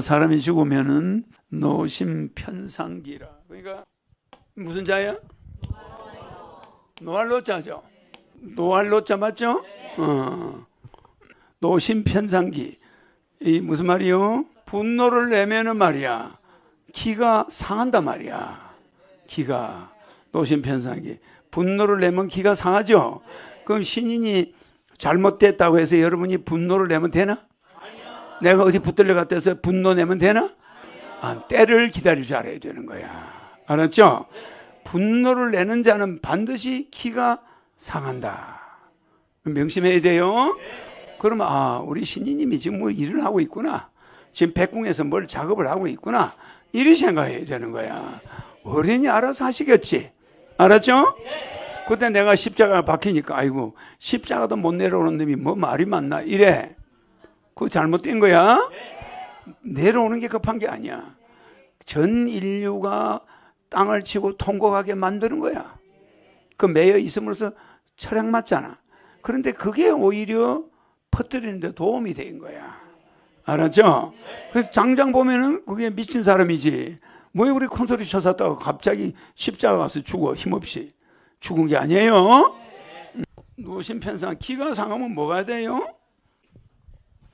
사람이 죽으면은 노심편상기라. 그러니까 무슨 자야? 노알로자죠. 노알로자 맞죠? 노심편상기. 이 무슨 말이요? 분노를 내면은 말이야, 기가 상한단 말이야. 기가 노심편상기. 분노를 내면 기가 상하죠. 그럼 신인이 잘못됐다고 해서 여러분이 분노를 내면 되나? 내가 어디 붙들려 갔다서 분노 내면 되나? 때를 기다리지 않아야 되는 거야. 알았죠? 분노를 내는 자는 반드시 기가 상한다. 명심해야 돼요. 그러면 우리 신이님이 지금 뭐 일을 하고 있구나, 지금 백궁에서 뭘 작업을 하고 있구나, 이리 생각해야 되는 거야. 어른이 알아서 하시겠지. 알았죠? 그때 내가 십자가 박히니까 아이고 십자가도 못 내려오는 놈이 뭐 말이 많나 이래. 그거 잘못된 거야. 내려오는 게 급한 게 아니야. 전 인류가 땅을 치고 통곡하게 만드는 거야. 그 매여 있음으로써 철학 맞잖아. 그런데 그게 오히려 퍼뜨리는 데 도움이 된 거야. 알았죠? 그래서 당장 보면은 그게 미친 사람이지. 뭐 우리 콘솔이 쳐샀다가 갑자기 십자가 가서 죽어. 힘없이 죽은 게 아니에요. 노심편상. 기가 상하면 뭐가 돼요?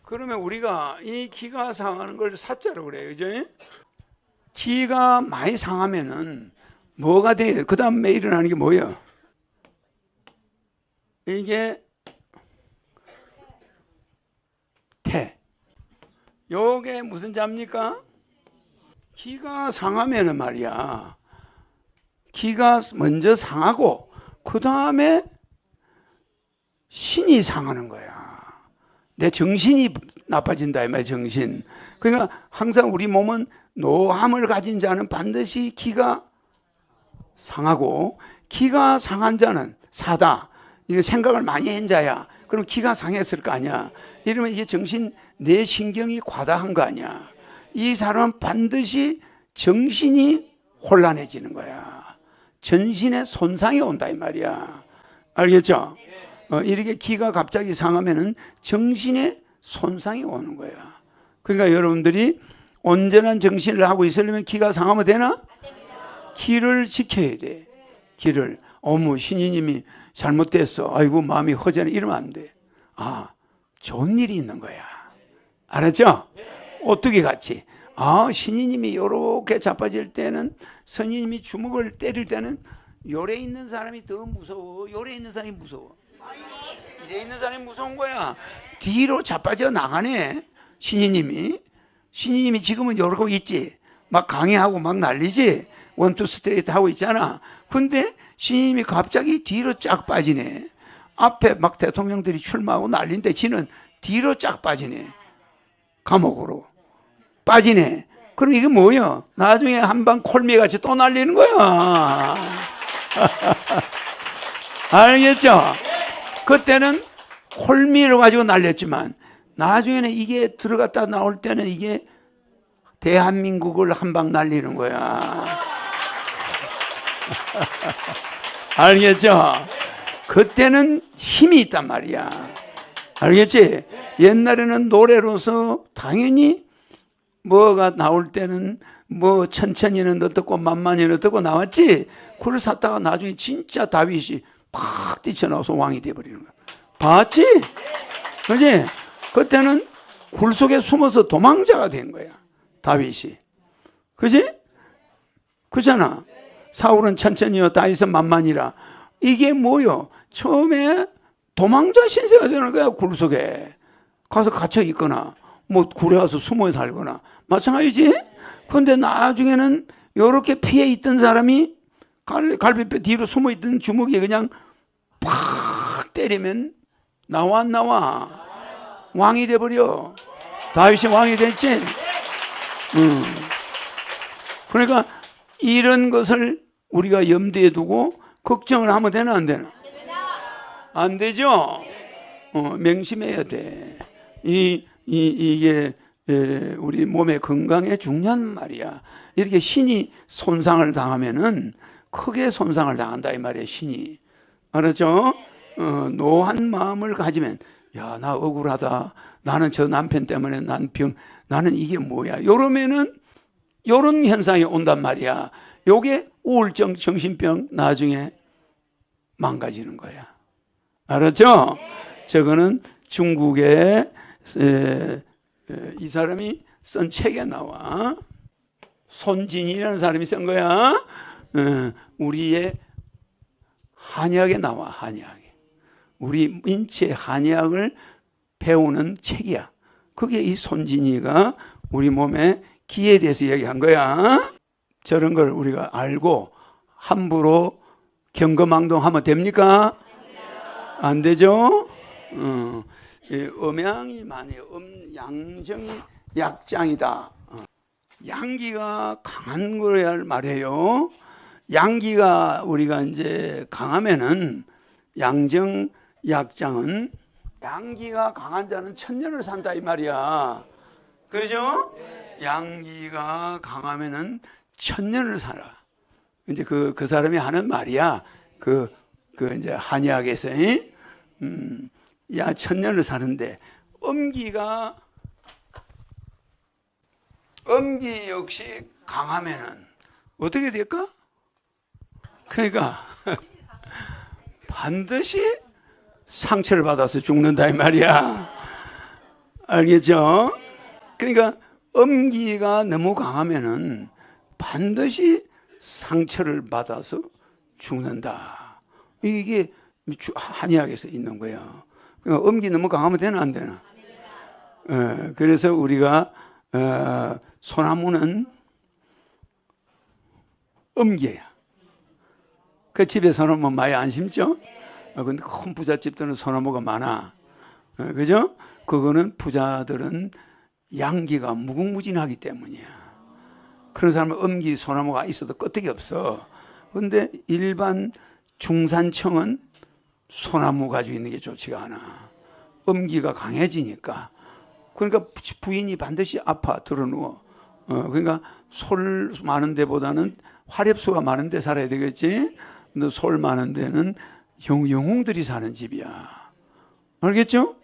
그러면 우리가 이 기가 상하는 걸 사자로 그래요. 그죠? 기가 많이 상하면은 뭐가 돼요? 그 다음에 일어나는 게 뭐예요? 이게 태. 요게 무슨 자입니까? 기가 상하면은 말이야, 기가 먼저 상하고 그 다음에 신이 상하는 거야. 내 정신이 나빠진다 이 말. 정신. 그러니까 항상 우리 몸은 노함을 가진 자는 반드시 기가 상하고, 기가 상한 자는 사다. 이게 생각을 많이 한 자야. 그럼 기가 상했을 거 아니야. 이러면 이게 내 신경이 과다한 거 아니야. 이 사람은 반드시 정신이 혼란해지는 거야. 전신에 손상이 온다 이 말이야. 알겠죠? 이렇게 기가 갑자기 상하면은 정신에 손상이 오는 거야. 그러니까 여러분들이 온전한 정신을 하고 있으려면 기가 상하면 되나? 기를 지켜야 돼. 기를. 어머 신이님이 잘못됐어, 아이고 마음이 허전해, 이러면 안 돼. 좋은 일이 있는 거야. 알았죠? 오뚜기 같이. 신이님이 이렇게 자빠질 때는, 선이님이 주먹을 때릴 때는 요래 있는 사람이 더 무서워. 요래 있는 사람이 무서워. 이래 있는 사람이 무서운 거야. 뒤로 자빠져 나가네. 신이님이 지금은 이러고 있지. 막 강의하고 막 난리지. 원투 스트레이트 하고 있잖아. 근데 신이님이 갑자기 뒤로 쫙 빠지네. 앞에 막 대통령들이 출마하고 난리인데 지는 뒤로 쫙 빠지네. 감옥으로 빠지네. 그럼 이게 뭐야? 나중에 한방 콜미같이 또 날리는 거야. 알겠죠? 그때는 콜미를 가지고 날렸지만 나중에는 이게 들어갔다 나올 때는 이게 대한민국을 한방 날리는 거야. 알겠죠? 그때는 힘이 있단 말이야. 알겠지? 옛날에는 노래로서 당연히 뭐가 나올 때는 뭐 천천히는 어떻고 만만히는 어떻고 나왔지. 그걸 샀다가 나중에 진짜 다윗이 팍 뛰쳐나와서 왕이 돼버리는 거야. 봤지? 그지? 그때는 굴 속에 숨어서 도망자가 된 거야, 다윗이. 그지? 그잖아. 사울은 천천히요, 다윗은 만만이라. 이게 뭐요? 처음에 도망자 신세가 되는 거야. 굴 속에 가서 갇혀 있거나 뭐 굴에 가서 숨어 살거나 마찬가지지. 그런데 나중에는 이렇게 피해 있던 사람이 갈비뼈 뒤로 숨어 있던 주먹이 그냥 팍 때리면 나와 왕이 돼버려. 다윗이 왕이 됐지. 그러니까 이런 것을 우리가 염두에 두고 걱정을 하면 되나 안 되나? 안 되죠. 명심해야 돼. 이게 우리 몸의 건강에 중요한 말이야. 이렇게 신이 손상을 당하면은 크게 손상을 당한다 이 말이야. 신이. 알았죠? 노한 마음을 가지면 야, 나 억울하다. 나는 저 남편 때문에 나는 이게 뭐야. 요러면은 요런 현상이 온단 말이야. 요게 우울증, 정신병 나중에 망가지는 거야. 알았죠? 저거는 중국의 이 사람이 쓴 책에 나와. 손진이라는 사람이 쓴 거야. 우리의 한의학에 나와. 한의학에. 우리 인체 한의학을 배우는 책이야. 그게 이 손진이가 우리 몸의 기에 대해서 얘기한 거야. 저런 걸 우리가 알고 함부로 경거망동하면 됩니까? 안 되죠? 음양이 많아요. 양정이 약장이다. 양기가 강한 거야 말이에요. 양기가 우리가 이제 강하면은 양정 약장은 양기가 강한 자는 천년을 산다 이 말이야. 그러죠? 양기가 강하면은 천년을 살아. 이제 그 사람이 하는 말이야. 이제 한의학에서 야 천년을 사는데 음기 역시 강하면은 어떻게 될까? 그러니까 반드시 상처를 받아서 죽는다 이 말이야. 알겠죠? 그러니까 음기가 너무 강하면은 반드시 상처를 받아서 죽는다. 이게 한의학에서 있는 거야. 그러니까 음기 너무 강하면 되나 안 되나? 그래서 우리가 소나무는 음기야. 그 집에 소나무 많이 안 심죠? 근데 큰 부잣집들은 소나무가 많아. 그죠? 그거는 부자들은 양기가 무궁무진하기 때문이야. 그런 사람은 음기 소나무가 있어도 끄떡이 없어. 그런데 일반 중산층은 소나무 가지고 있는 게 좋지가 않아. 음기가 강해지니까. 그러니까 부인이 반드시 아파 드러누워. 그러니까 솔 많은 데보다는 화렵수가 많은 데 살아야 되겠지. 근데 솔 많은 데는 영웅들이 사는 집이야. 알겠죠?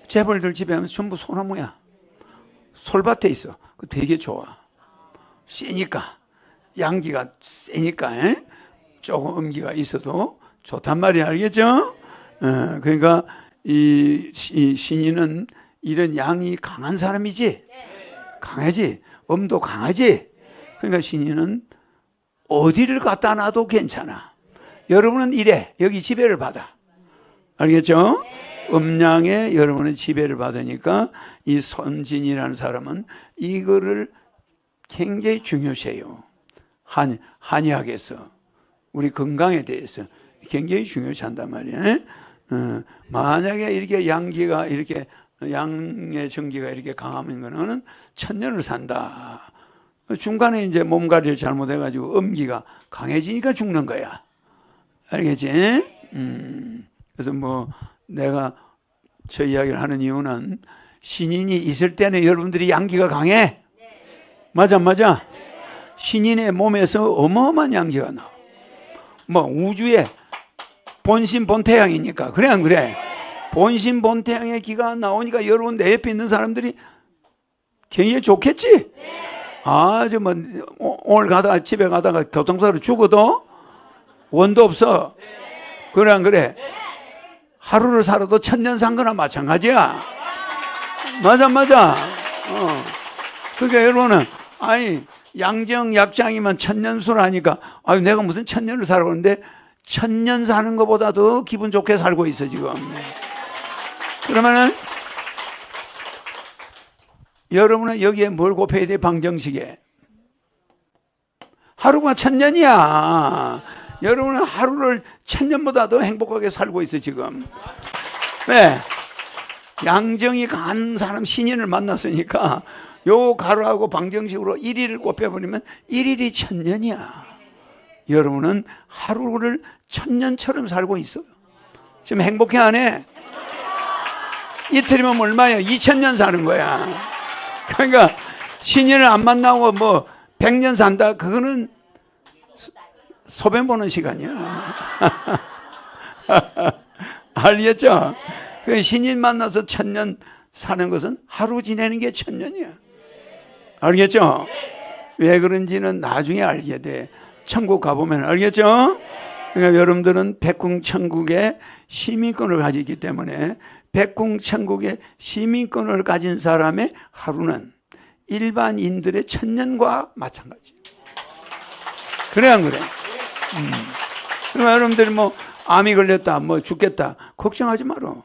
재벌들 집에 하면 전부 소나무야. 솔밭에 있어. 그 되게 좋아. 세니까. 양기가 세니까. 조금 음기가 있어도 좋단 말이야. 알겠죠? 그러니까 이 신인은 이런 양이 강한 사람이지. 강하지. 음도 강하지. 그러니까 신인은 어디를 갖다 놔도 괜찮아. 여러분은 이래. 여기 지배를 받아. 알겠죠? 음양에 여러분은 지배를 받으니까 이 손진이라는 사람은 이거를 굉장히 중요시해요. 한의학에서 우리 건강에 대해서 굉장히 중요시한단 말이에요. 만약에 이렇게 양기가 이렇게 양의 정기가 이렇게 강하면 거는 천년을 산다. 중간에 이제 몸가리를 잘못해가지고 음기가 강해지니까 죽는 거야. 알겠지? 그래서 뭐 내가 저 이야기를 하는 이유는 신인이 있을 때는 여러분들이 양기가 강해. 맞아. 신인의 몸에서 어마어마한 양기가 나와. 뭐 우주에 본신 본태양이니까 그래 안 그래? 본신 본태양의 기가 나오니까 여러분 내 옆에 있는 사람들이 굉장히 좋겠지? 아주 뭐 오늘 집에 가다가 교통사고로 죽어도 원도 없어. 그래 안 그래? 하루를 살아도 천년 산 거나 마찬가지야. 맞아. 그러니까 여러분은 아니 양정 약장이면 천년수라니까 아유 내가 무슨 천년을 살아오는데 천년 사는 것보다 더 기분 좋게 살고 있어 지금. 그러면은 여러분은 여기에 뭘 곱해야 돼? 방정식에 하루가 천년이야. 여러분은 하루를 천년보다 더 행복하게 살고 있어 지금. 왜? 양정이 강한 사람 신인을 만났으니까 요 가루하고 방정식으로 1일을 곱해버리면 1일이 천년이야. 여러분은 하루를 천년처럼 살고 있어요. 지금 행복해 안 해? 이틀이면 얼마야? 2000년 사는 거야. 그러니까 신인을 안 만나고 뭐 100년 산다? 그거는 소변 보는 시간이야. 알겠죠? 그 신인 만나서 1000년 사는 것은 하루 지내는 게 1000년이야. 알겠죠? 왜 그런지는 나중에 알게 돼. 천국 가보면 알겠죠? 그러니까 여러분들은 백궁천국의 시민권을 가지기 때문에 백궁천국의 시민권을 가진 사람의 하루는 일반인들의 1000년과 마찬가지. 그래 안 그래? 그러면 여러분들이 뭐 암이 걸렸다, 뭐 죽겠다 걱정하지 마라.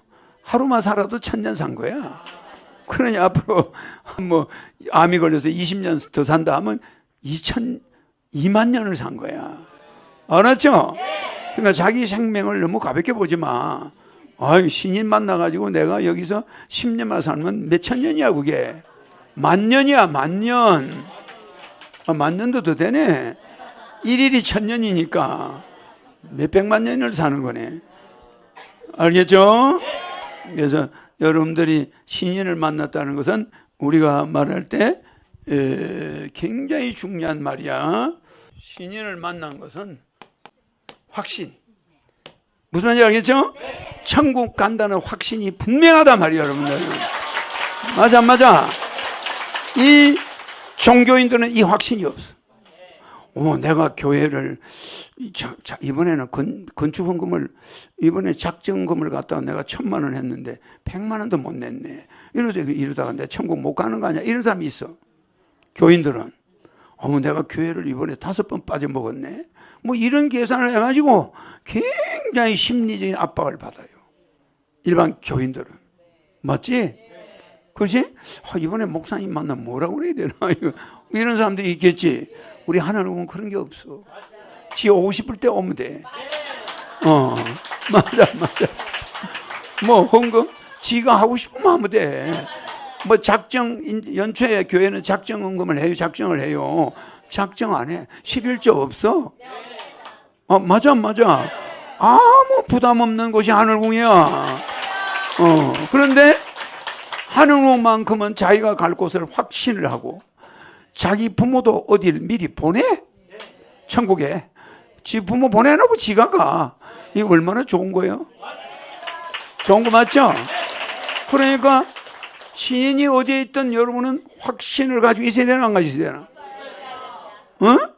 하루만 살아도 1000년 산 거야. 그러니 앞으로 뭐 암이 걸려서 20년 더 산다 하면 2만 년을 산 거야. 알았죠? 그러니까 자기 생명을 너무 가볍게 보지 마. 아유, 신인 만나가지고 내가 여기서 10년만 살면 몇천 년이야 그게. 만년이야 만년. 만년도 더 되네. 일일이 1000년이니까 몇백만 년을 사는 거네. 알겠죠? 그래서 여러분들이 신인을 만났다는 것은 우리가 말할 때 굉장히 중요한 말이야. 신인을 만난 것은 확신. 무슨 말인지 알겠죠? 천국 간다는 확신이 분명하단 말이에요, 여러분들. 맞아, 맞아. 이 종교인들은 이 확신이 없어. 어머, 내가 교회를 이번에는 건축헌금을 이번에 작정금을 갖다가 내가 1000만 원 했는데 100만 원도 못 냈네. 이러다가 내 천국 못 가는 거 아니야? 이런 사람이 있어. 교인들은 어머, 내가 교회를 이번에 5번 빠져먹었네. 뭐 이런 계산을 해가지고 굉장히 심리적인 압박을 받아요. 일반 교인들은. 맞지? 그렇지? 이번에 목사님 만나면 뭐라고 그래야 되나? 이런 사람들이 있겠지. 우리 하나님은 그런 게 없어. 지 오고 싶을 때 오면 돼. 맞아. 뭐 헌금 지가 하고 싶으면 하면 돼. 뭐 연초에 교회는 작정 헌금을 해요. 작정을 해요. 작정 안 해. 11조 없어. 맞아. 아무 부담 없는 곳이 하늘궁이야. 그런데 하늘궁만큼은 자기가 갈 곳을 확신을 하고 자기 부모도 어딜 미리 보내? 천국에. 지 부모 보내놓고 지가 가. 이거 얼마나 좋은 거예요? 좋은 거 맞죠? 그러니까 신인이 어디에 있든 여러분은 확신을 가지고 있어야 되나 안 가지고 있어야 되나?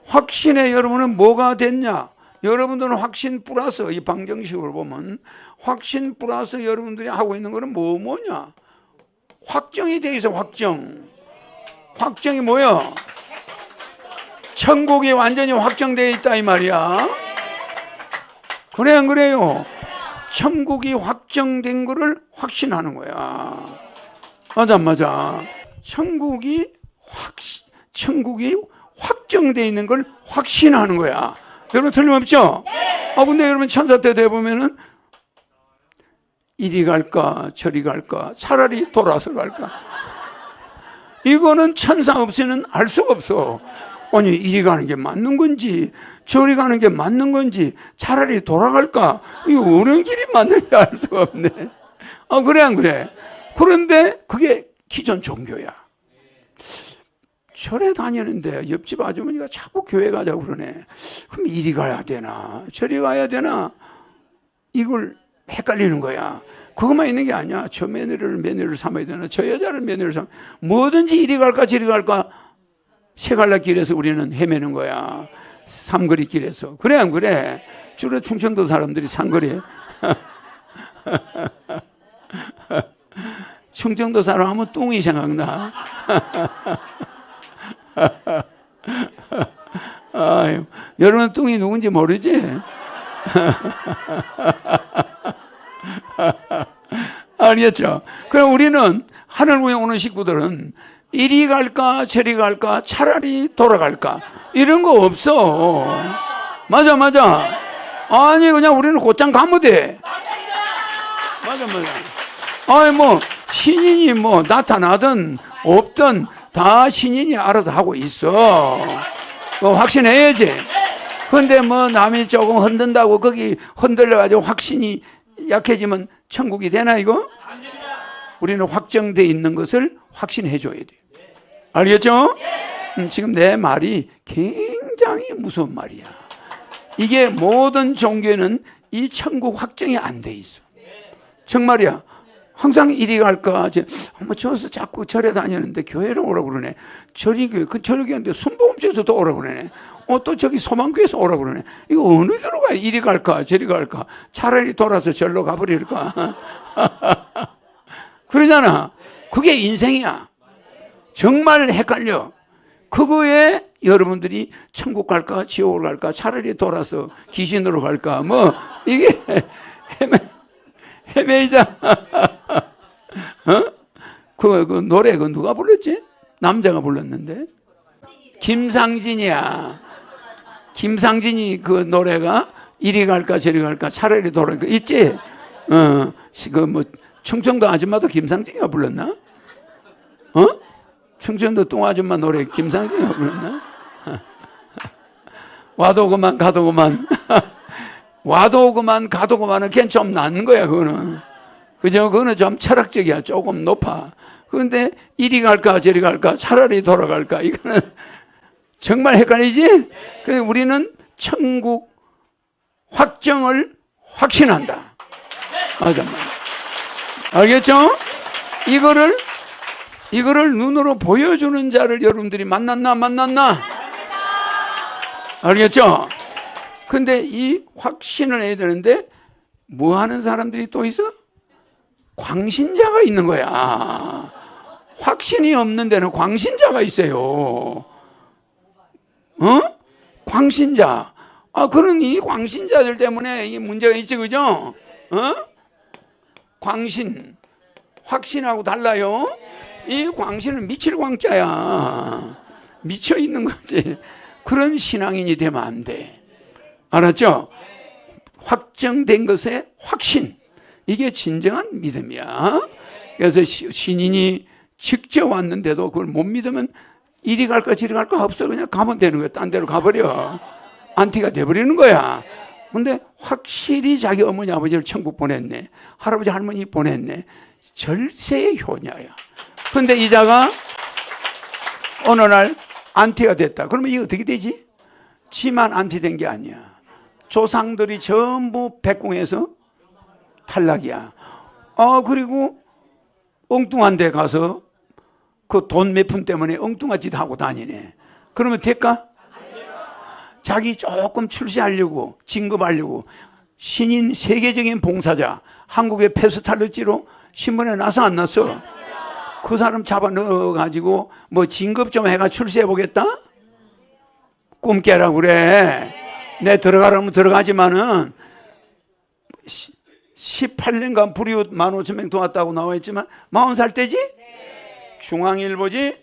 확신에 여러분은 뭐가 됐냐? 여러분들은 확신 플러스, 이 방정식으로 보면 확신 플러스 여러분들이 하고 있는 거는 뭐냐? 확정이 돼 있어. 확정이 뭐야? 천국이 완전히 확정되어 있다 이 말이야. 그래 안 그래요? 천국이 확정된 거를 확신하는 거야. 맞아. 천국이 확정되어 있는 걸 확신하는 거야. 여러분 틀림없죠? 근데 여러분 천사 때 되보면은 이리 갈까 저리 갈까 차라리 돌아서 갈까. 이거는 천사 없이는 알 수가 없어. 아니 이리 가는 게 맞는 건지 저리 가는 게 맞는 건지 차라리 돌아갈까. 이거 어느 길이 맞는지 알 수가 없네. 그래 안 그래? 그런데 그게 기존 종교야. 절에 다니는데 옆집 아주머니가 자꾸 교회 가자고 그러네. 그럼 이리 가야 되나 저리 가야 되나 이걸 헷갈리는 거야. 그것만 있는 게 아니야. 저 며느리를 삼아야 되나 저 여자를 며느리를 삼아. 뭐든지 이리 갈까 저리 갈까 세갈라 길에서 우리는 헤매는 거야. 삼거리 길에서. 그래 안 그래? 주로 충청도 사람들이 삼거리에 충청도 사람 하면 똥이 생각나. 여러분 똥이 누군지 모르지? 알겠죠? 그럼 우리는 하늘궁에 오는 식구들은 이리 갈까 저리 갈까 차라리 돌아갈까 이런 거 없어. 맞아. 아니 그냥 우리는 곧장 가면 돼. 맞아. 뭐 신인이 뭐 나타나든 없든 다 신인이 알아서 하고 있어. 확신해야지. 근데 뭐 남이 조금 흔든다고 거기 흔들려가지고 확신이 약해지면 천국이 되나 이거? 우리는 확정되어 있는 것을 확신해 줘야 돼. 알겠죠? 지금 내 말이 굉장히 무서운 말이야. 이게 모든 종교는 이 천국 확정이 안 돼 있어. 정말이야. 항상 이리 갈까? 저서 자꾸 절에 다니는데 교회를 오라고 그러네. 절이 교회인데 순복음교회에서 또 오라고 그러네. 또 저기 소망교회에서 오라고 그러네. 이거 어느 데로 가야 이리 갈까? 저리 갈까? 차라리 돌아서 절로 가버릴까? 그러잖아. 그게 인생이야. 정말 헷갈려. 그거에 여러분들이 천국 갈까? 지옥으로 갈까? 차라리 돌아서 귀신으로 갈까? 뭐, 이게 헤매이자. 그 노래, 누가 불렀지? 남자가 불렀는데. 김상진이야. 김상진이 그 노래가 이리 갈까, 저리 갈까? 차라리 돌아갈까? 있지? 충청도 아줌마도 김상진이가 불렀나? 충청도 뚱아줌마 노래 김상진이가 불렀나? 와도 그만 가도 그만. 와도 그만 가도 그만은 걔는 좀 낫는 거야. 그거는 그죠? 그거는 좀 철학적이야. 조금 높아. 그런데 이리 갈까 저리 갈까 차라리 돌아갈까 이거는 정말 헷갈리지? 그래서 우리는 천국 확정을 확신한다. 맞아. 알겠죠? 이거를 눈으로 보여주는 자를 여러분들이 만났나? 알겠죠? 근데 이 확신을 해야 되는데 뭐 하는 사람들이 또 있어? 광신자가 있는 거야. 확신이 없는 데는 광신자가 있어요. 광신자. 그런 이 광신자들 때문에 이 문제가 있지, 그죠? 광신. 확신하고 달라요. 이 광신은 미칠 광자야. 미쳐 있는 거지. 그런 신앙인이 되면 안 돼. 알았죠? 확정된 것의 확신. 이게 진정한 믿음이야. 그래서 신인이 직접 왔는데도 그걸 못 믿으면 이리 갈까 저리 갈까 없어. 그냥 가면 되는 거야. 딴 데로 가버려. 안티가 돼버리는 거야. 근데 확실히 자기 어머니 아버지를 천국 보냈네. 할아버지 할머니 보냈네. 절세의 효녀야. 근데 이자가 어느 날 안티가 됐다. 그러면 이게 어떻게 되지? 지만 안티 된 게 아니야. 조상들이 전부 백궁에서 탈락이야. 그리고 엉뚱한 데 가서 그 돈 몇 푼 때문에 엉뚱한 짓 하고 다니네. 그러면 될까? 자기 조금 출세하려고, 진급하려고 신인 세계적인 봉사자, 한국의 페스탈루지로 신문에 나서 안 났어? 그 사람 잡아 넣어가지고 뭐 진급 좀 해가 출세해 보겠다? 꿈 깨라고 그래. 내 들어가라면 들어가지만은 18년간 불이웃 15,000명 도왔다고 나와 있지만 40살 때지? 중앙일보지?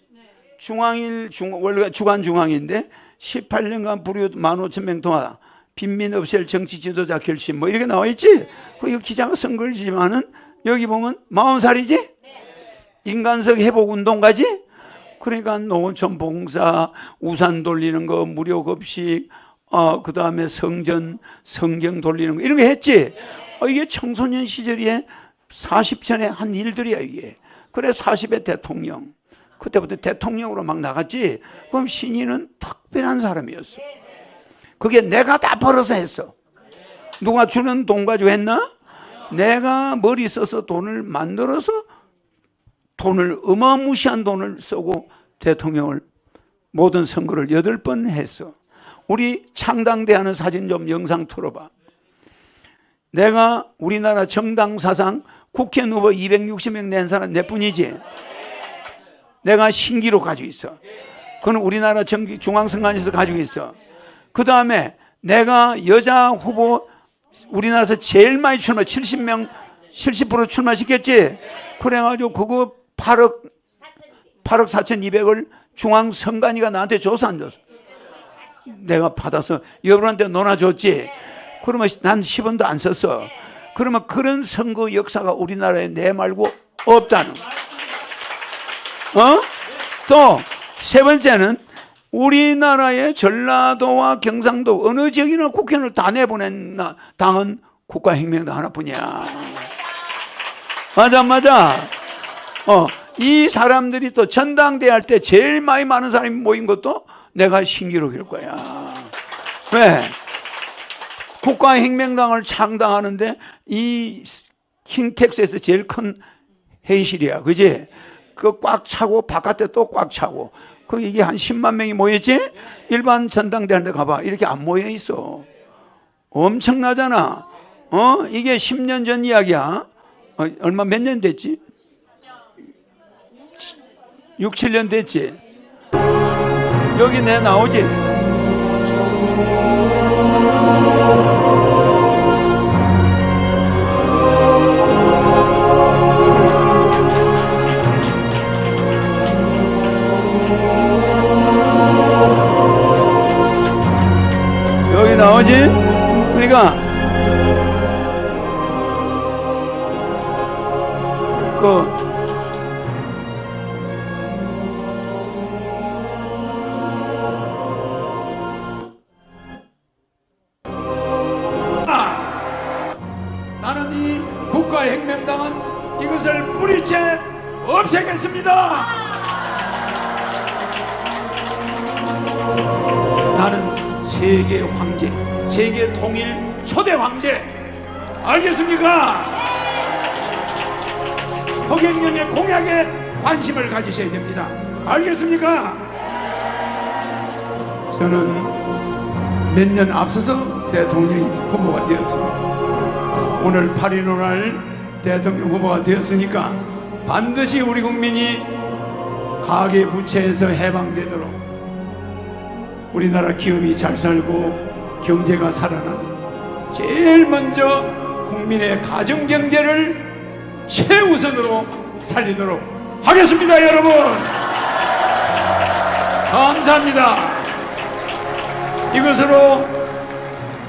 주간 중앙인데 18년간 불이웃 15,000명 도와 빈민 없앨 정치 지도자 결심 뭐 이렇게 나와 있지? 그 기자가 쓴 걸지만은 여기 보면 40살이지? 인간석 회복운동가지? 그러니까 농어촌 봉사, 우산 돌리는 거, 무료 급식, 그 다음에 성전, 성경 돌리는 거 이런 거 했지? 이게 청소년 시절에 40전에 한 일들이야 이게. 그래 40의 대통령. 그때부터 대통령으로 막 나갔지. 그럼 신인은 특별한 사람이었어. 그게 내가 다 벌어서 했어. 누가 주는 돈 가지고 했나? 내가 머리 써서 돈을 만들어서 돈을 어마무시한 돈을 쓰고 대통령을 모든 선거를 8번 했어. 우리 창당대 하는 사진 좀 영상 틀어봐. 내가 우리나라 정당 사상 국회의원 후보 260명 낸 사람 내뿐이지. 내가 신기록 가지고 있어. 그건 우리나라 중앙선관위에서 가지고 있어. 그 다음에 내가 여자 후보 우리나라에서 제일 많이 출마 70명 70% 출마시켰지. 그래가지고 그거 8억 4,200을 중앙선관위가 나한테 줘서 안 줬어. 내가 받아서 여러분한테 논아줬지. 그러면 난 10원도 안 썼어. 그러면 그런 선거 역사가 우리나라에 내 말고 없다는 거야. 또 세 번째는 우리나라의 전라도와 경상도 어느 지역이나 국회의원을 다 내보낸 당은 국가혁명당 하나뿐이야. 맞아. 이 사람들이 또 전당대회 할 때 제일 많은 사람이 모인 것도 내가 신기록일 거야. 왜? 국가혁명당을 창당하는데 이 킹텍스에서 제일 큰 회의실이야. 그지? 그 꽉 차고 바깥에 또 꽉 차고. 그 이게 한 10만 명이 모였지? 일반 전당대 하는데 가봐. 이렇게 안 모여 있어. 엄청나잖아. 이게 10년 전 이야기야. 얼마 몇 년 됐지? 6, 7년 됐지? 여기 내 나오지? 여기 나오지? 그러니까 나는 이 국가혁명당은 이것을 뿌리째 없애겠습니다. 나는 세계 황제, 세계 통일 초대 황제. 알겠습니까? 허경영의 공약에 관심을 가지셔야 됩니다. 알겠습니까? 저는 몇 년 앞서서 대통령 후보가 되었습니다. 오늘 8.15 날 대통령 후보가 되었으니까 반드시 우리 국민이 가계부채에서 해방되도록 우리나라 기업이 잘 살고 경제가 살아나는 제일 먼저 국민의 가정경제를 최우선으로 살리도록 하겠습니다. 여러분 감사합니다. 이것으로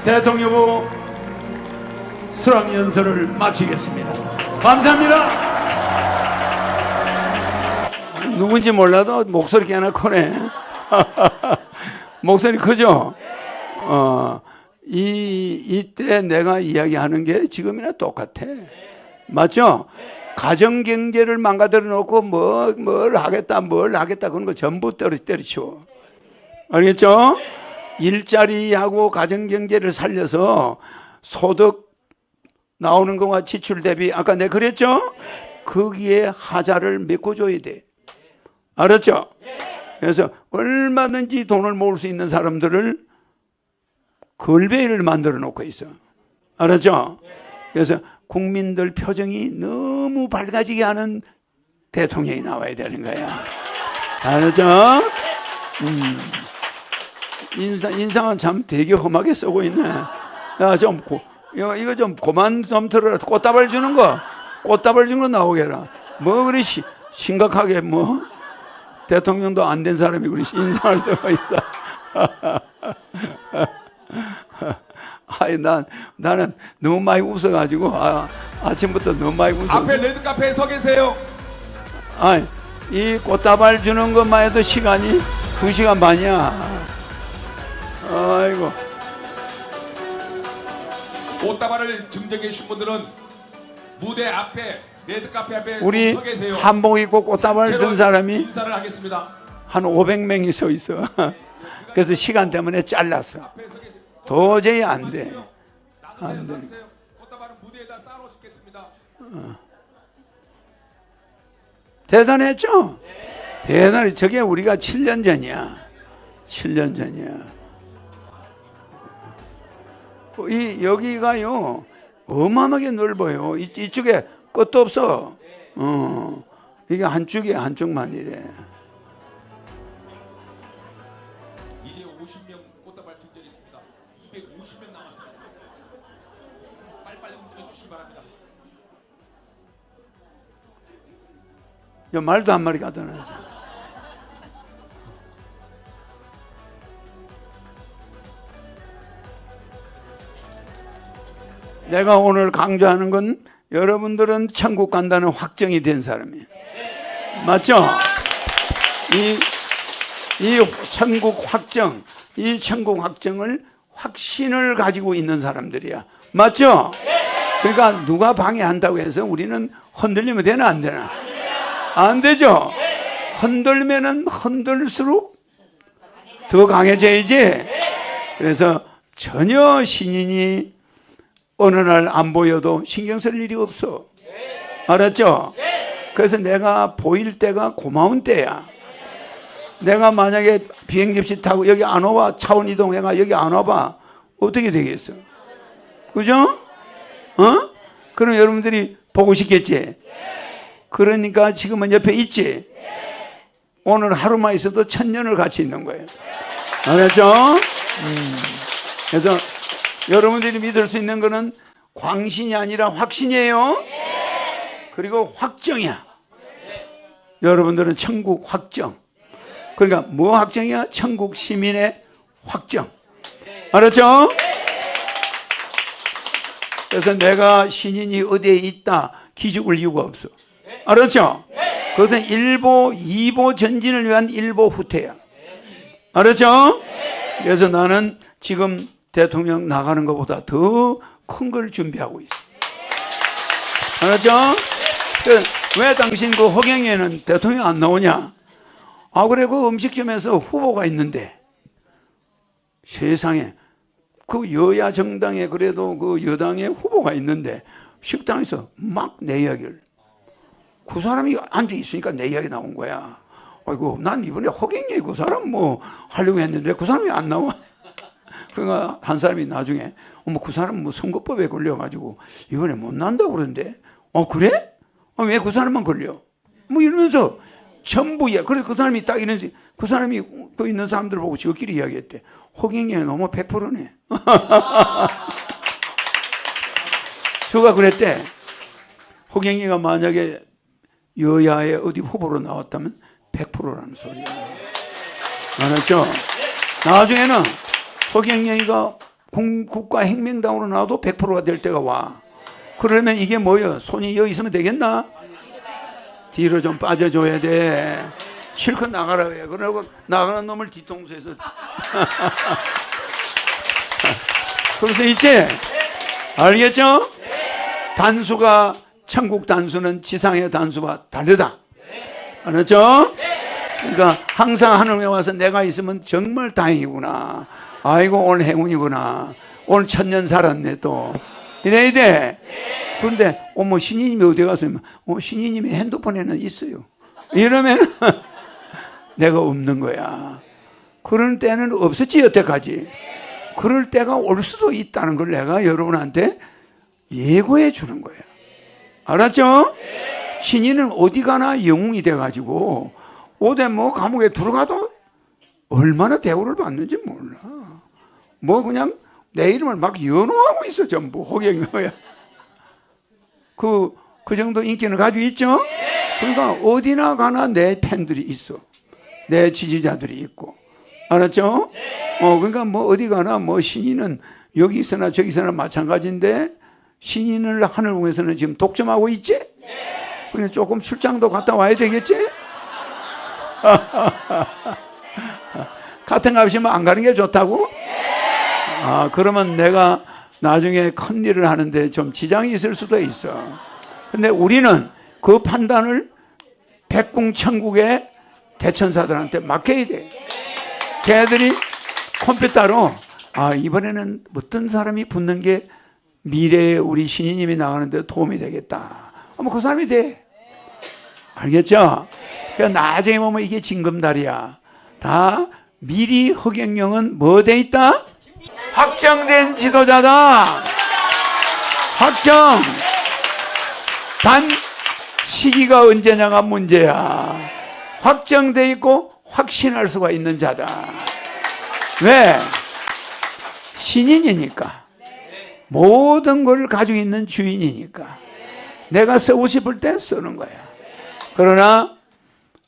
대통령 후보 수락연설을 마치겠습니다. 감사합니다. 누군지 몰라도 목소리 꽤나 크네. 목소리 크죠? 이때 내가 이야기하는 게 지금이나 똑같아. 맞죠? 가정경제를 망가뜨려 놓고 뭘 하겠다 그런 거 전부 때려치워. 알겠죠? 일자리하고 가정경제를 살려서 소득 나오는 것과 지출 대비 아까 내가 그랬죠? 거기에 하자를 메꿔줘야 돼. 알았죠? 그래서 얼마든지 돈을 모을 수 있는 사람들을 걸베이를 만들어 놓고 있어. 알았죠? 그래서 국민들 표정이 너무 밝아지게 하는 대통령이 나와야 되는 거야. 알았죠? 인상은 참 되게 험하게 쓰고 있네. 야, 이거 좀 그만 좀 들어라. 꽃다발 주는 거 나오게 해라. 뭐 그리 심각하게 대통령도 안 된 사람이 그리 인상을 쓰고 있다. 아이 나는 너무 많이 웃어가지고 아침부터 너무 많이 웃어. 앞에 레드 카페에 서 계세요. 아이 이 꽃다발 주는 것만 해도 시간이 2시간 반이야. 아이고. 꽃다발을 증정해 주신 분들은 무대 앞에 레드 카페 앞에 우리 서 계세요. 한복 입고 꽃다발 든 사람이 인사를 하겠습니다. 한 500명이 서 있어. 그래서 시간 때문에 잘랐어. 도저히 안 돼. 안 돼. 꽃다발은 무대에다 쌓아놓겠습니다. 대단했죠? 대단해. 저게 우리가 7년 전이야. 7년 전이야. 여기가요 어마어마하게 넓어요. 이쪽에 끝도 없어. 이게 한쪽만 이래. 이제 50명 꽃다발 증정이 있습니다. 250명 남았습니다. 빨리빨리 움직여 주시기 바랍니다. 말도 한 마리 갖다 놔야지. 내가 오늘 강조하는 건 여러분들은 천국 간다는 확정이 된 사람이에요. 맞죠? 이 천국 확정을 확신을 가지고 있는 사람들이야. 맞죠? 그러니까 누가 방해한다고 해서 우리는 흔들리면 되나 안 되나? 안 되죠? 흔들면은 흔들수록 더 강해져야지. 그래서 전혀 신인이 어느 날 안 보여도 신경 쓸 일이 없어. 알았죠? 그래서 내가 보일 때가 고마운 때야. 내가 만약에 비행기표 타고 여기 안 와봐, 차원 이동해가 여기 안 와봐, 어떻게 되겠어? 그죠? 그럼 여러분들이 보고 싶겠지? 그러니까 지금은 옆에 있지? 오늘 하루만 있어도 1000년을 같이 있는 거예요. 알았죠? 그래서 여러분들이 믿을 수 있는 거는 광신이 아니라 확신이에요. 그리고 확정이야. 여러분들은 천국 확정. 그러니까 뭐 확정이야? 천국 시민의 확정. 알았죠? 그래서 내가 신인이 어디에 있다 기죽을 이유가 없어. 알았죠? 그것은 1보, 2보 전진을 위한 1보 후퇴야. 알았죠? 그래서 나는 지금 대통령 나가는 것보다 더 큰 걸 준비하고 있어. 알았죠? 왜 당신 그 허경영에는 대통령 안 나오냐? 아, 그래, 그 음식점에서 후보가 있는데 세상에 그 여야 정당에 그래도 그 여당에 후보가 있는데 식당에서 막 내 이야기를, 그 사람이 앉아 있으니까 내 이야기 나온 거야. 아이고, 난 이번에 허경영이 그 사람 뭐 하려고 했는데 그 사람이 안 나와. 그러니까 한 사람이 나중에, 어머, 그 사람 뭐 선거법에 걸려가지고 이번에 못 난다고 그러는데, 그래? 왜 그 사람만 걸려? 뭐 이러면서 전부, 그래서 그 사람이 딱 이런, 그 사람이 그 있는 사람들 보고 저끼리 이야기했대. 허경영이 너무 100%네. 저가 그랬대. 허경영이가 만약에 여야의 어디 후보로 나왔다면 100%라는 소리야. 알았죠? 나중에는 허경영이가 국가혁명당으로 나와도 100%가 될 때가 와. 그러면 이게 뭐예요? 손이 여기 있으면 되겠나? 뒤로 좀 빠져줘야 돼. 실컷 나가라 해. 그러고 나가는 놈을 뒤통수에서. 그래서 있지? 알겠죠? 단수가, 천국 단수는 지상의 단수와 다르다. 알았죠? 그러니까 항상 하늘에 와서 내가 있으면 정말 다행이구나. 아이고, 오늘 행운이구나. 오늘 1000년 살았네 또. 이래야 돼. 그런데 어머, 신이님이 어디 갔어요? 신이님이 핸드폰에는 있어요. 이러면 내가 없는 거야. 그런 때는 없었지 여태까지. 그럴 때가 올 수도 있다는 걸 내가 여러분한테 예고해 주는 거야. 알았죠? 신인은 어디 가나 영웅이 돼가지고 어디 뭐 감옥에 들어가도 얼마나 대우를 받는지 몰라. 뭐 그냥 내 이름을 막 연호하고 있어. 전부 호갱이야. 그 정도 인기는 가지고 있죠? 그러니까 어디나 가나 내 팬들이 있어. 내 지지자들이 있고. 알았죠? 그러니까 뭐 어디 가나 뭐 신인은 여기 있으나 저기 있으나 마찬가지인데, 신인을 하늘궁에서는 지금 독점하고 있지? 그냥 조금 출장도 갔다 와야 되겠지? 같은 값이면 안 가는 게 좋다고? 그러면 내가 나중에 큰 일을 하는데 좀 지장이 있을 수도 있어. 근데 우리는 그 판단을 백궁천국의 대천사들한테 맡겨야 돼. 걔들이 컴퓨터로 이번에는 어떤 사람이 붙는 게 미래에 우리 신이님이 나가는데 도움이 되겠다. 그 사람이 돼. 알겠죠? 그러니까 나중에 보면 이게 징검다리야. 다 미리 허경영은 뭐 돼 있다? 확정된 지도자다. 확정. 단 시기가 언제냐가 문제야. 확정돼 있고 확신할 수가 있는 자다. 왜? 신인이니까. 모든 걸 가지고 있는 주인이니까. 내가 쓰고 싶을 때 쓰는 거야. 그러나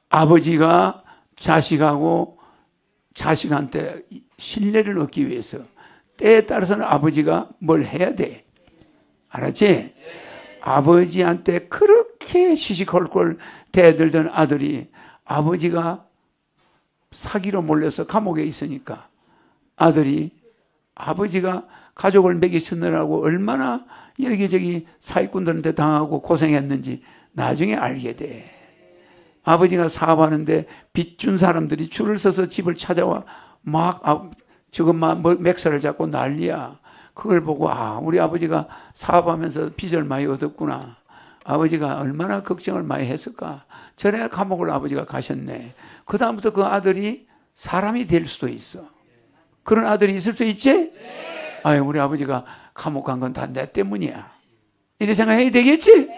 아버지가 자식하고 자식한테 신뢰를 얻기 위해서 때에 따라서는 아버지가 뭘 해야 돼. 알았지? 아버지한테 그렇게 시시콜콜 대들던 아들이 아버지가 사기로 몰려서 감옥에 있으니까 아들이 아버지가 가족을 먹이 치느라고 얼마나 여기저기 사기꾼들한테 당하고 고생했는지 나중에 알게 돼. 아버지가 사업하는데 빚 준 사람들이 줄을 서서 집을 찾아와 막 저것만 맥살을 잡고 난리야. 그걸 보고 우리 아버지가 사업하면서 빚을 많이 얻었구나. 아버지가 얼마나 걱정을 많이 했을까. 전에 감옥을 아버지가 가셨네. 그 다음부터 그 아들이 사람이 될 수도 있어. 그런 아들이 있을 수 있지? 아유, 우리 아버지가 감옥 간 건 다 내 때문이야. 이렇게 생각해야 되겠지?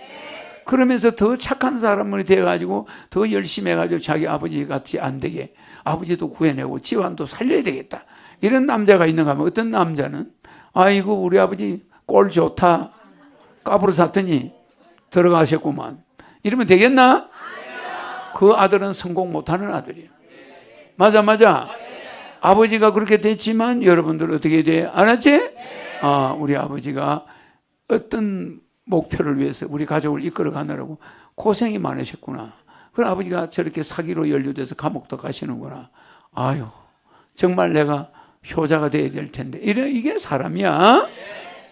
그러면서 더 착한 사람이 돼가지고 더 열심히 해가지고 자기 아버지 같이 안 되게 아버지도 구해내고 집안도 살려야 되겠다. 이런 남자가 있는가 하면 어떤 남자는 아이고 우리 아버지 꼴 좋다. 까불어 샀더니 들어가셨구만. 이러면 되겠나? 그 아들은 성공 못하는 아들이에요. 맞아. 아버지가 그렇게 됐지만 여러분들 어떻게 돼? 알았지? 우리 아버지가 어떤 목표를 위해서 우리 가족을 이끌어 가느라고 고생이 많으셨구나. 그럼 아버지가 저렇게 사기로 연루돼서 감옥도 가시는구나. 아유, 정말 내가 효자가 돼야 될 텐데. 이게 사람이야.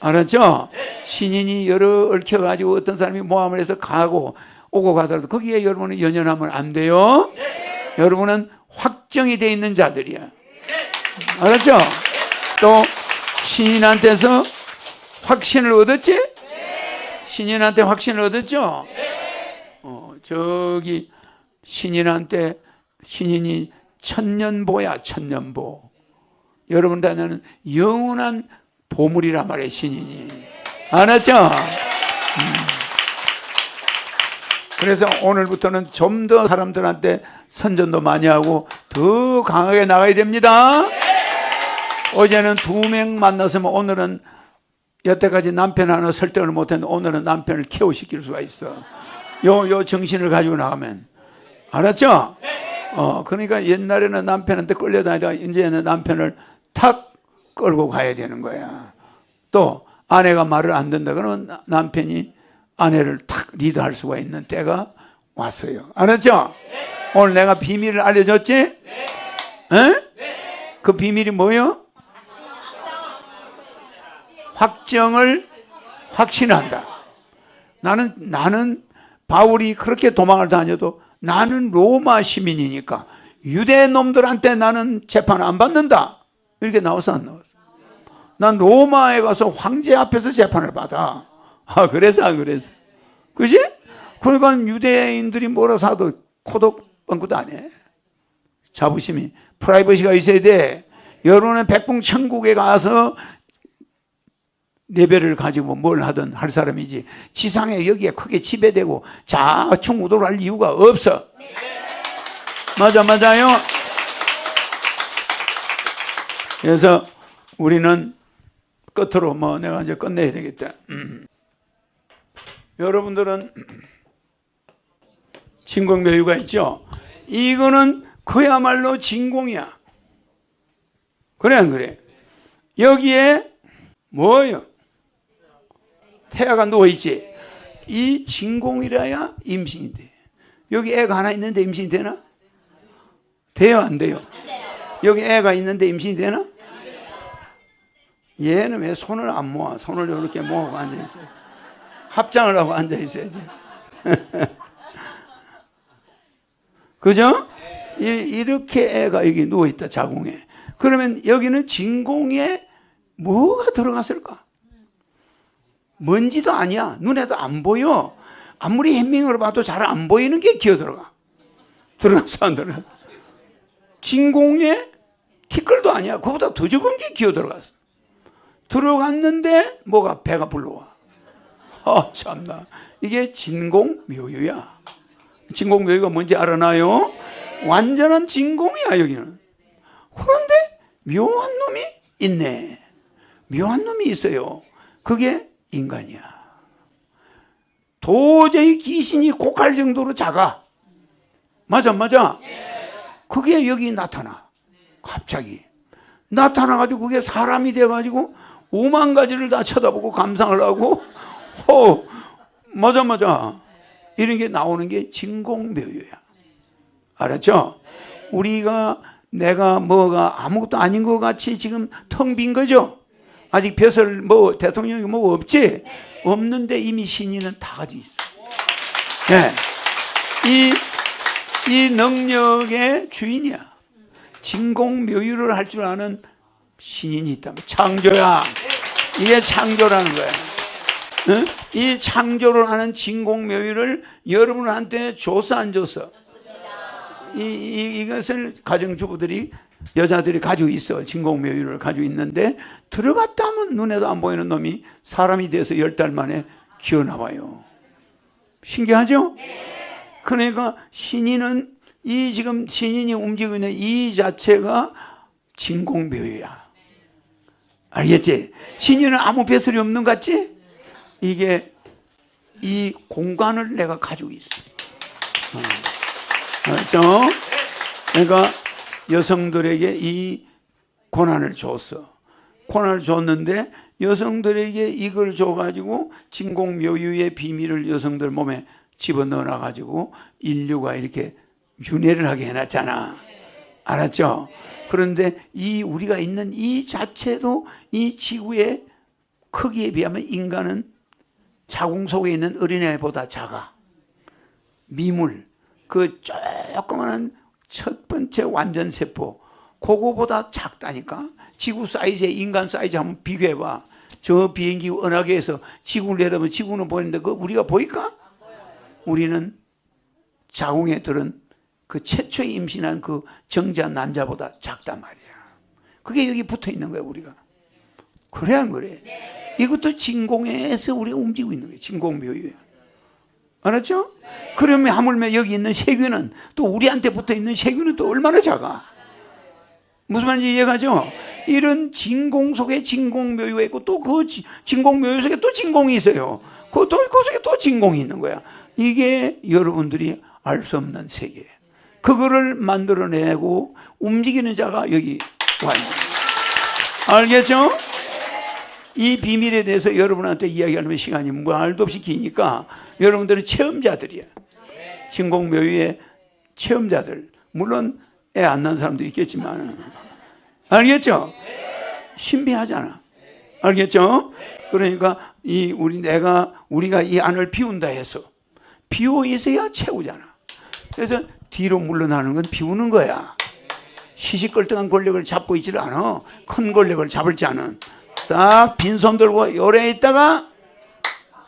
알았죠? 신인이 여러 얽혀가지고 어떤 사람이 모함을 해서 가고 오고 가더라도 거기에 여러분은 연연하면 안 돼요. 여러분은 확정이 돼 있는 자들이야. 알았죠? 또 신인한테서 확신을 얻었지? 신인한테 확신을 얻었죠? 저기 신인한테 신인이 천년보야, 천년보. 여러분들한테는 영원한 보물이란 말이에요, 신인이. 알았죠? 그래서 오늘부터는 좀 더 사람들한테 선전도 많이 하고 더 강하게 나가야 됩니다. 어제는 2명 만났으면 오늘은 여태까지 남편 하나 설득을 못했는데 오늘은 남편을 케어시킬 수가 있어. 요 정신을 가지고 나가면. 알았죠? 그러니까 옛날에는 남편한테 끌려다니다가 이제는 남편을 탁 끌고 가야 되는 거야. 또 아내가 말을 안 듣는다 그러면 남편이 아내를 탁 리드할 수가 있는 때가 왔어요. 알았죠? 오늘 내가 비밀을 알려줬지? 에? 그 비밀이 뭐예요? 확정을 확신한다. 나는 바울이 그렇게 도망을 다녀도 나는 로마 시민이니까 유대 놈들한테 나는 재판 안 받는다. 이렇게 나와서 안 나왔어. 난 로마에 가서 황제 앞에서 재판을 받아. 그래서 안 그래서. 그지? 그러니까 유대인들이 뭐라 사도 코덕방구도 안 해. 자부심이, 프라이버시가 있어야 돼. 여러분은 백봉천국에 가서 레벨을 가지고 뭘 하든 할 사람이지 지상에 여기에 크게 지배되고 좌충우돌 할 이유가 없어. 맞아요. 그래서 우리는 끝으로 내가 이제 끝내야 되겠다. 여러분들은 진공묘유가 있죠. 이거는 그야말로 진공이야. 그래 안 그래? 여기에 뭐예요? 태아가 누워있지. 이 진공이라야 임신이 돼. 여기 애가 하나 있는데 임신이 되나? 돼요 안 돼요? 여기 애가 있는데 임신이 되나? 얘는 왜 손을 안 모아? 손을 이렇게 모으고 앉아있어요. 합장을 하고 앉아있어야지. 그죠? 이렇게 애가 여기 누워있다, 자궁에. 그러면 여기는 진공에 뭐가 들어갔을까? 먼지도 아니야. 눈에도 안 보여. 아무리 햄밍으로 봐도 잘 안 보이는 게 기어 들어가. 들어가서 안 들어가. 진공에 티끌도 아니야. 그보다 더 적은 게 기어 들어갔어. 들어갔는데 뭐가 배가 불러와. 참나. 이게 진공묘유야. 진공묘유가 뭔지 알아나요? 완전한 진공이야 여기는. 그런데 묘한 놈이 있네. 묘한 놈이 있어요. 그게 인간이야. 도저히 귀신이 곡할 정도로 작아. 맞아. 그게 여기 나타나. 갑자기 나타나가지고 그게 사람이 돼가지고 5만 가지를 다 쳐다보고 감상을 하고 맞아. 이런 게 나오는 게 진공묘유야. 알았죠? 우리가 내가 뭐가 아무것도 아닌 것 같이 지금 텅 빈 거죠? 아직 벼슬 대통령이 없지? 없는데 이미 신인은 다 가지고 있어. 네. 이 능력의 주인이야. 진공묘유를 할 줄 아는 신인이 있다면 창조야. 이게 창조라는 거야. 이 창조를 하는 진공묘유를 여러분한테 줬어 안 줬어? 이것을 가정주부들이 여자들이 가지고 있어. 진공묘유를 가지고 있는데 들어갔다 하면 눈에도 안 보이는 놈이 사람이 돼서 10달 만에 기어나와요. 신기하죠? 그러니까 신인은 이 지금 신인이 움직이고 있는 이 자체가 진공묘유야. 알겠지? 신인은 아무 배설이 없는 것 같지? 이게 이 공간을 내가 가지고 있어. 알죠? 그러니까 여성들에게 이 권한을 줬어. 권한을 줬는데 여성들에게 이걸 줘가지고 진공묘유의 비밀을 여성들 몸에 집어넣어놔가지고 인류가 이렇게 윤회를 하게 해놨잖아. 알았죠? 그런데 이 우리가 있는 이 자체도 이 지구의 크기에 비하면 인간은 자궁 속에 있는 어린애보다 작아. 미물, 그 조그마한 첫 번째 완전세포, 그거보다 작다니까. 지구 사이즈에 인간 사이즈 한번 비교해봐. 저 비행기 은하계에서 지구를 내려면 지구는 보이는데 그 우리가 보일까? 우리는 자궁에 들은 그 최초에 임신한 그 정자 난자보다 작단 말이야. 그게 여기 붙어 있는 거야 우리가. 그래 안 그래? 이것도 진공에서 우리가 움직이고 있는 거예요. 진공묘유야. 알았죠? 그러면 하물며 여기 있는 세균은 또 우리한테 붙어 있는 세균은 또 얼마나 작아? 무슨 말인지 이해가죠? 이런 진공 속에 진공묘유가 있고 또 그 진공묘유 속에 또 진공이 있어요. 그 속에 또 진공이 있는 거야. 이게 여러분들이 알 수 없는 세계예요. 그거를 만들어내고 움직이는 자가 여기 와 있는 거예요. 알겠죠? 이 비밀에 대해서 여러분한테 이야기하려면 시간이 말도 없이 기니까 여러분들은 체험자들이야. 진공묘유의 체험자들. 물론 애 안 낳은 사람도 있겠지만 알겠죠? 신비하잖아. 알겠죠? 그러니까 우리가 이 안을 비운다 해서 비워 있어야 채우잖아. 그래서 뒤로 물러나는 건 비우는 거야. 시시껄떡한 권력을 잡고 있지를 않아. 큰 권력을 잡을 자는 딱 빈손 들고 요래 있다가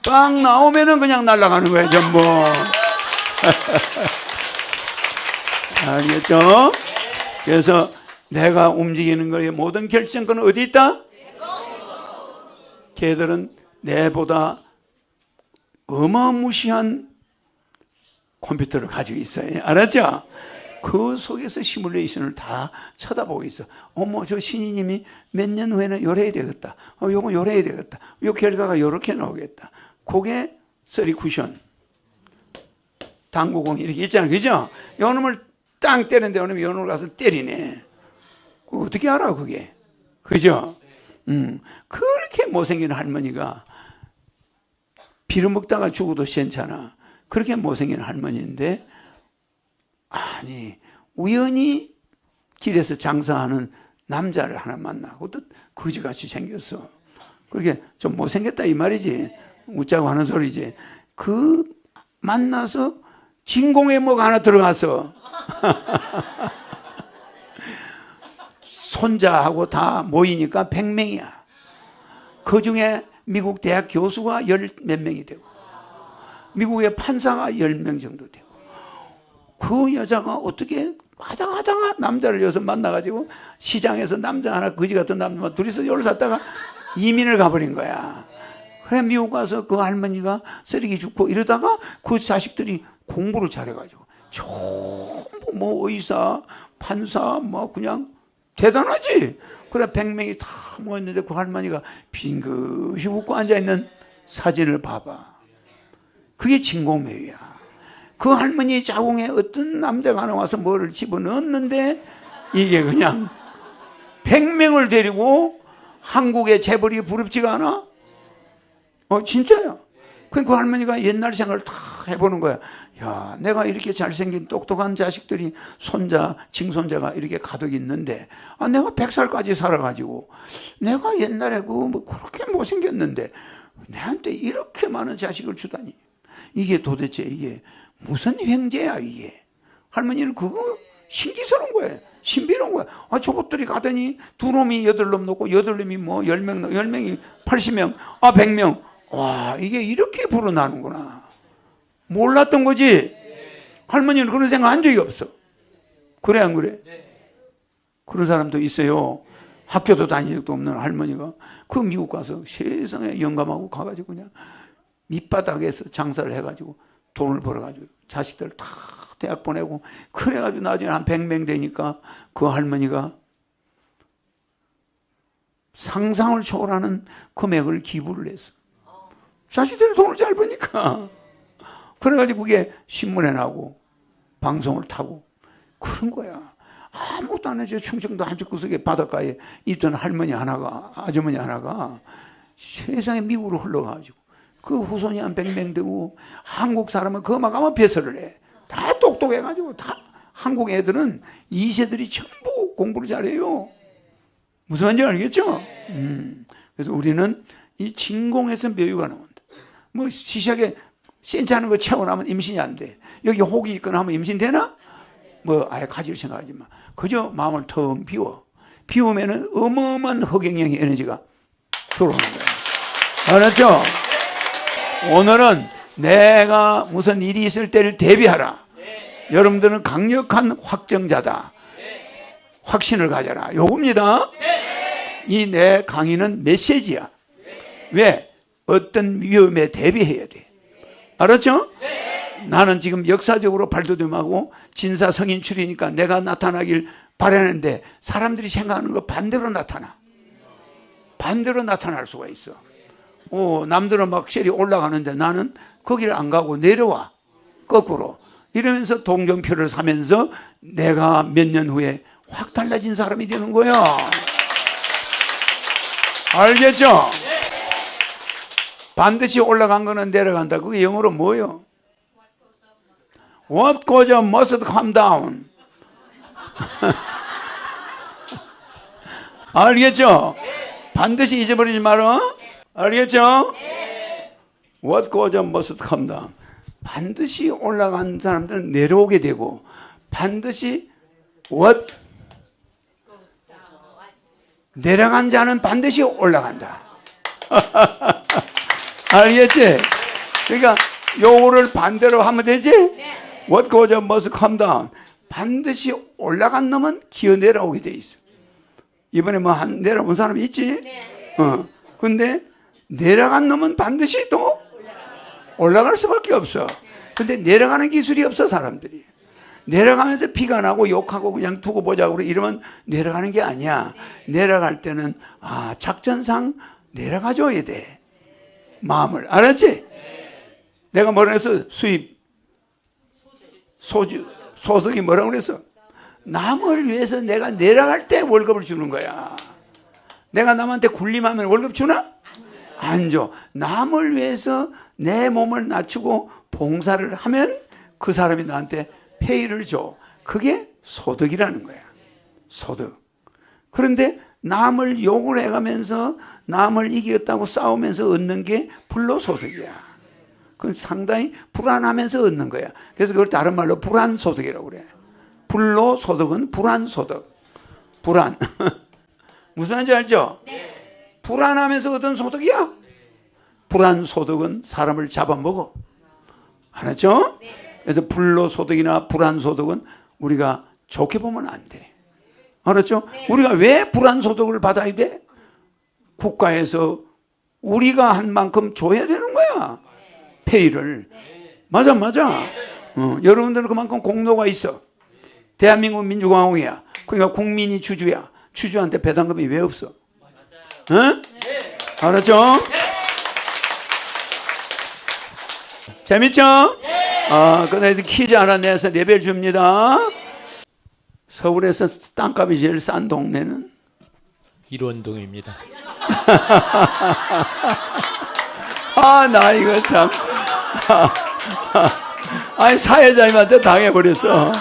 빵 나오면은 그냥 날아가는 거야 전부. 알겠죠? 그래서 내가 움직이는 거의 모든 결정권은 어디 있다? 걔들은 내보다 어마무시한 컴퓨터를 가지고 있어요. 알았죠? 그 속에서 시뮬레이션을 다 쳐다보고 있어. 어머, 저 신이님이 몇 년 후에는 요래야 되겠다. 요거 요래야 되겠다. 요 결과가 요렇게 나오겠다. 그게 쓰리 쿠션. 당구공 이렇게 있잖아. 그죠? 요 놈을 땅 때리는데 요 놈이 요 놈을 가서 때리네. 그거 어떻게 알아, 그게? 그죠? 그렇게 못생긴 할머니가 빌어먹다가 죽어도 괜찮아. 그렇게 못생긴 할머니인데, 아니, 우연히 길에서 장사하는 남자를 하나 만나. 그것도 거지같이 생겼어. 그렇게 좀 못생겼다 이 말이지. 웃자고 하는 소리지. 그 만나서 진공에 뭐가 하나 들어가서 손자하고 다 모이니까 100명이야. 그 중에 미국 대학 교수가 10 몇 명이 되고 미국의 판사가 10명 정도 되고 그 여자가 어떻게 하다가 남자를 여기서 만나가지고 시장에서 남자 하나 거지 같은 남자 둘이서 요를 샀다가 이민을 가버린 거야. 그래 미국 가서 그 할머니가 쓰레기 줍고 이러다가 그 자식들이 공부를 잘해가지고 전부 뭐 의사, 판사 뭐 그냥 대단하지. 그래 100명이 다 모였는데 그 할머니가 빙긋이 웃고 앉아있는 사진을 봐봐. 그게 진공묘유야. 그 할머니 자궁에 어떤 남자가 하나 와서 뭐를 집어넣었는데 이게 그냥 100명을 데리고 한국의 재벌이 부럽지가 않아? 진짜야. 그 할머니가 옛날 생각을 다 해보는 거야. 야, 내가 이렇게 잘생긴 똑똑한 자식들이 손자, 징손자가 이렇게 가득 있는데, 내가 100살까지 살아가지고, 내가 옛날에 뭐 그렇게 못생겼는데, 내한테 이렇게 많은 자식을 주다니. 이게 도대체 이게 무슨 횡재야, 이게. 할머니는 그거 신기스러운 거야. 신비로운 거야. 저것들이 가더니 두 놈이 8놈 놓고 8놈이 뭐 10명, 10명이 80명, 100명. 와, 이게 이렇게 불어나는구나. 몰랐던 거지. 할머니는 그런 생각 한 적이 없어. 그래 안 그래? 그런 사람도 있어요. 학교도 다닌 적도 없는 할머니가 그 미국 가서 세상에 영감하고 가가지고 그냥 밑바닥에서 장사를 해가지고 돈을 벌어가지고 자식들 다 대학 보내고 그래가지고 나중에 한 100명 되니까 그 할머니가 상상을 초월하는 금액을 기부를 했어. 자식들이 돈을 잘 버니까. 그래가지고 그게 신문에 나고 방송을 타고 그런 거야. 아무것도 안 해줘. 충청도 한쪽구석에 바닷가에 있던 할머니 하나가, 아주머니 하나가 세상에 미국으로 흘러가가지고 그 후손이 한 100명 되고 한국 사람은 그거만 가면 배설을 해. 다 똑똑해가지고 다 한국 애들은 2세들이 전부 공부를 잘해요. 무슨 말인지 알겠죠? 그래서 우리는 이 진공에서 묘유가 나온다. 뭐 시시하게 센치하는 거 채워나면 임신이 안 돼. 여기 혹이 있거나 하면 임신 되나? 뭐 아예 가질 생각하지 마. 그저 마음을 텅 비워. 비우면은 어마어마한 흑행령의 에너지가 들어오는 거야. 알았죠? 오늘은 내가 무슨 일이 있을 때를 대비하라. 여러분들은 강력한 확정자다. 확신을 가져라. 요겁니다. 이 내 강의는 메시지야. 왜? 어떤 위험에 대비해야 돼. 알았죠? 나는 지금 역사적으로 발돋움하고 진사 성인 출이니까 내가 나타나길 바라는데 사람들이 생각하는 거 반대로 나타나. 반대로 나타날 수가 있어. 남들은 막 셀이 올라가는데 나는 거기를 안 가고 내려와. 거꾸로. 이러면서 동정표를 사면서 내가 몇 년 후에 확 달라진 사람이 되는 거야. 알겠죠? 반드시 올라간 거는 내려간다. 그게 영어로 뭐예요? What goes up must come down. 알겠죠? 반드시 잊어버리지 마라. 알겠죠? What goes up must come down. 반드시 올라간 사람들은 내려오게 되고 반드시 what? 내려간 자는 반드시 올라간다. 알겠지? 그러니까 요거를 반대로 하면 되지? What goes up must come down. 반드시 올라간 놈은 기어 내려오게 돼 있어. 이번에 뭐 한 내려온 사람 있지? 근데 내려간 놈은 반드시 또 올라갈 수밖에 없어. 근데 내려가는 기술이 없어, 사람들이. 내려가면서 피가 나고 욕하고 그냥 두고 보자고 이러면 내려가는 게 아니야. 내려갈 때는 작전상 내려가줘야 돼. 마음을. 알았지? 내가 뭐라 했어? 수입 소속이 뭐라고 그랬어? 남을 위해서 내가 내려갈 때 월급을 주는 거야. 내가 남한테 군림하면 월급 주나? 안 줘. 남을 위해서 내 몸을 낮추고 봉사를 하면 그 사람이 나한테 페이를 줘. 그게 소득이라는 거야. 소득. 그런데 남을 욕을 해가면서 남을 이겼다고 싸우면서 얻는 게 불로소득이야. 그건 상당히 불안하면서 얻는 거야. 그래서 그걸 다른 말로 불안소득이라고 그래. 불로소득은 불안소득. 불안. 무슨 말인지 알죠? 네. 불안하면서 얻은 소득이야. 불안소득은 사람을 잡아먹어. 알았죠? 네. 그래서 불로소득이나 불안소득은 우리가 좋게 보면 안 돼. 알았죠? 네. 우리가 왜 불안소득을 받아야 돼? 국가에서 우리가 한 만큼 줘야 되는 거야. 페이를. 맞아. 여러분들은 그만큼 공로가 있어. 대한민국 민주공화국이야. 그러니까 국민이 주주야. 주주한테 배당금이 왜 없어? 응? 알았죠? 재밌죠? 그다음에 퀴즈 하나 내서 레벨 줍니다. 서울에서 땅값이 제일 싼 동네는? 일원동입니다. 나 이거 참. 아니, 사회자님한테 당해버렸어.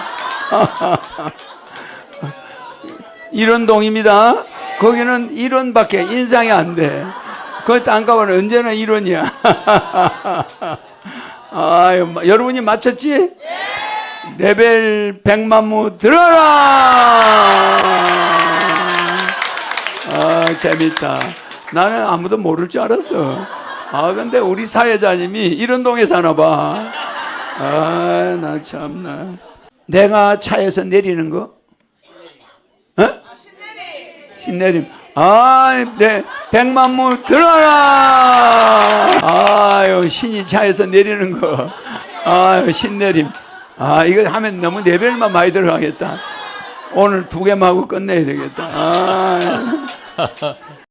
일원동입니다. 거기는 1원밖에 인상이 안 돼. 그 땅값은 언제나 1원이야. 아유, 여러분이 맞췄지? 레벨 100만무 들어라! 재밌다. 나는 아무도 모를 줄 알았어. 아, 근데 우리 사회자님이 이런 동에 사나 봐. 아, 나 참나. 내가 차에서 내리는 거? 어? 신내림. 아, 네. 백만무 들어라! 아유, 신이 차에서 내리는 거. 아유, 신내림. 아, 이거 하면 너무 레벨만 많이 들어가겠다. 오늘 2개만 하고 끝내야 되겠다. 아.